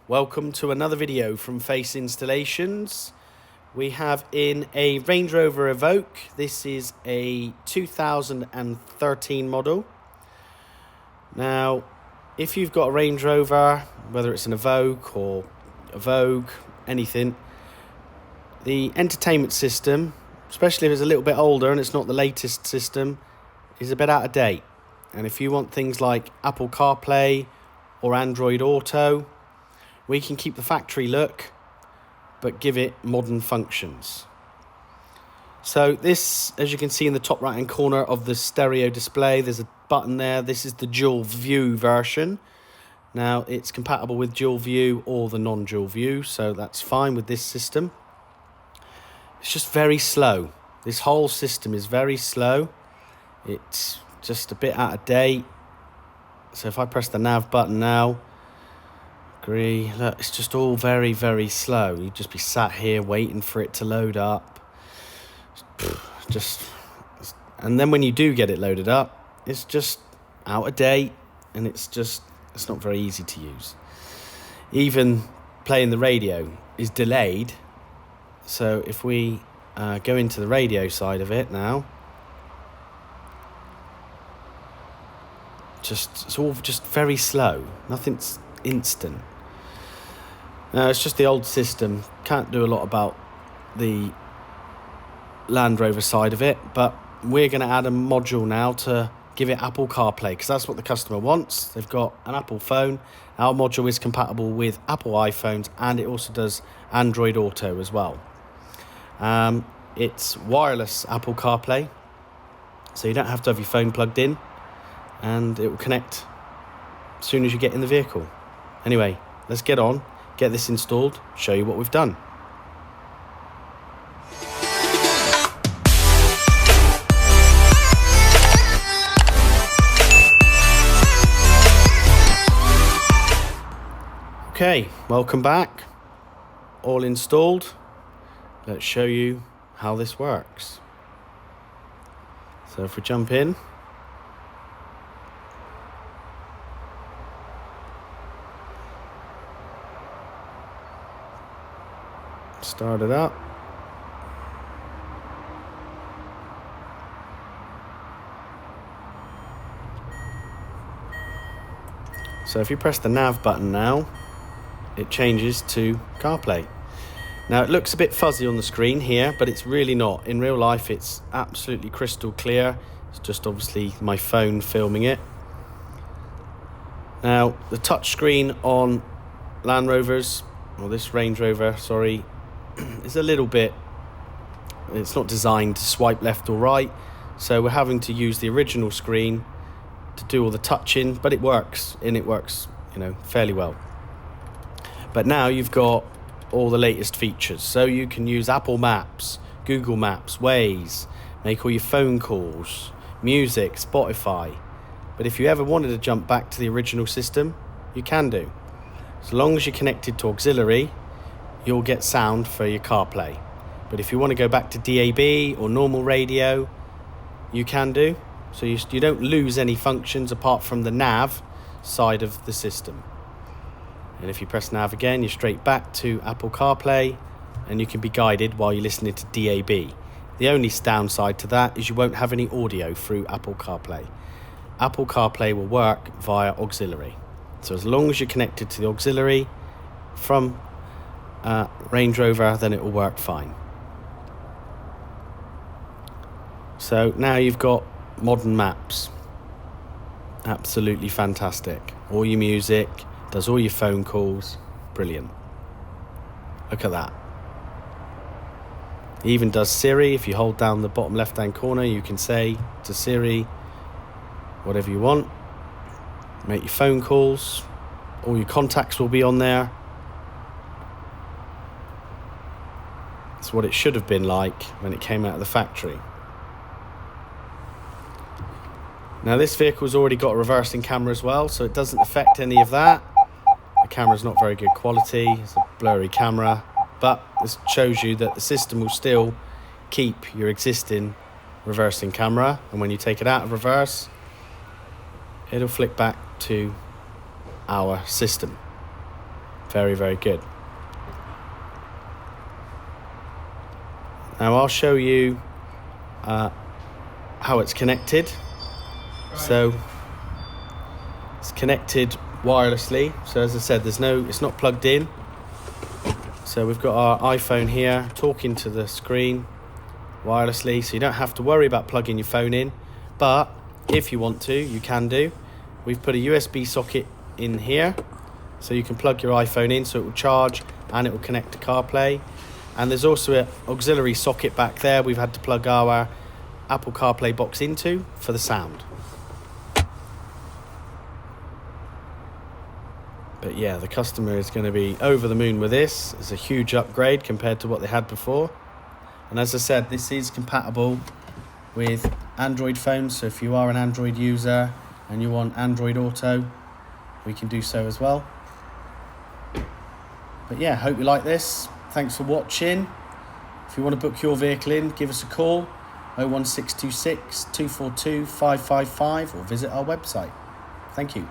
Welcome to another video from Phace Installations. We have in a Range Rover Evoque. This is a 2013 model. Now, if you've got a Range Rover, whether it's an Evoque or a Vogue, anything, the entertainment system, especially if it's a little bit older and it's not the latest system, is a bit out of date. And if you want things like Apple CarPlay or Android Auto, we can keep the factory look, but give it modern functions. So this, as you can see in the top right hand corner of the stereo display, there's a button there. This is the dual view version. Now it's compatible with dual view or the non-dual view, so that's fine with this system. It's just very slow. This whole system is very slow. It's just a bit out of date. So if I press the nav button now, agree, look, it's just all very, very slow. You'd just be sat here waiting for it to load up. And then when you do get it loaded up, it's just out of date, and it's not very easy to use. Even playing the radio is delayed. So if we go into the radio side of it now, it's all just very slow. Nothing's instant. Now it's just the old system. Can't do a lot about the Land Rover side of it, but we're going to add a module now to give it Apple CarPlay, because that's what the customer wants. They've got an Apple phone. Our module is compatible with Apple iPhones, and it also does Android Auto as well. It's wireless Apple CarPlay, so you don't have to have your phone plugged in, and it will connect as soon as you get in the vehicle. Anyway, let's get this installed, show you what we've done. Okay, welcome back. All installed. Let's show you how this works. So if we jump in, start it up. So if you press the nav button now, it changes to CarPlay. Now it looks a bit fuzzy on the screen here, but it's really not. In real life it's absolutely crystal clear. It's just obviously my phone filming it. Now the touch screen on Land Rovers, or this Range Rover, sorry, is a little bit, it's not designed to swipe left or right, so we're having to use the original screen to do all the touching, but it works, fairly well. But now you've got all the latest features, so you can use Apple Maps, Google Maps, Waze, make all your phone calls, music, Spotify. But if you ever wanted to jump back to the original system, you can do. As long as you're connected to auxiliary, you'll get sound for your CarPlay. But if you want to go back to DAB or normal radio, you can do. So you don't lose any functions apart from the nav side of the system. And if you press nav again, you're straight back to Apple CarPlay, and you can be guided while you're listening to DAB. The only downside to that is you won't have any audio through Apple CarPlay. Apple CarPlay will work via auxiliary. So as long as you're connected to the auxiliary from Range Rover, then it will work fine. So now you've got modern maps. Absolutely fantastic. All your music, does all your phone calls. Brilliant. Look at that. It even does Siri. If you hold down the bottom left hand corner, you can say to Siri whatever you want. Make your phone calls. All your contacts will be on there. It's what it should have been like when it came out of the factory. Now this vehicle's already got a reversing camera as well, so it doesn't affect any of that. The camera's not very good quality, it's a blurry camera, but this shows you that the system will still keep your existing reversing camera, and when you take it out of reverse, it'll flick back to our system. Very, very good. Now I'll show you how it's connected. So it's connected wirelessly. So as I said, it's not plugged in. So we've got our iPhone here talking to the screen wirelessly, so you don't have to worry about plugging your phone in. But if you want to, you can do. We've put a USB socket in here, so you can plug your iPhone in so it will charge and it will connect to CarPlay. And there's also an auxiliary socket back there we've had to plug our Apple CarPlay box into for the sound. But yeah, the customer is going to be over the moon with this. It's a huge upgrade compared to what they had before. And as I said, this is compatible with Android phones. So if you are an Android user and you want Android Auto, we can do so as well. But yeah, hope you like this. Thanks for watching. If you want to book your vehicle in, give us a call, 01626 242 555, or visit our website. Thank you.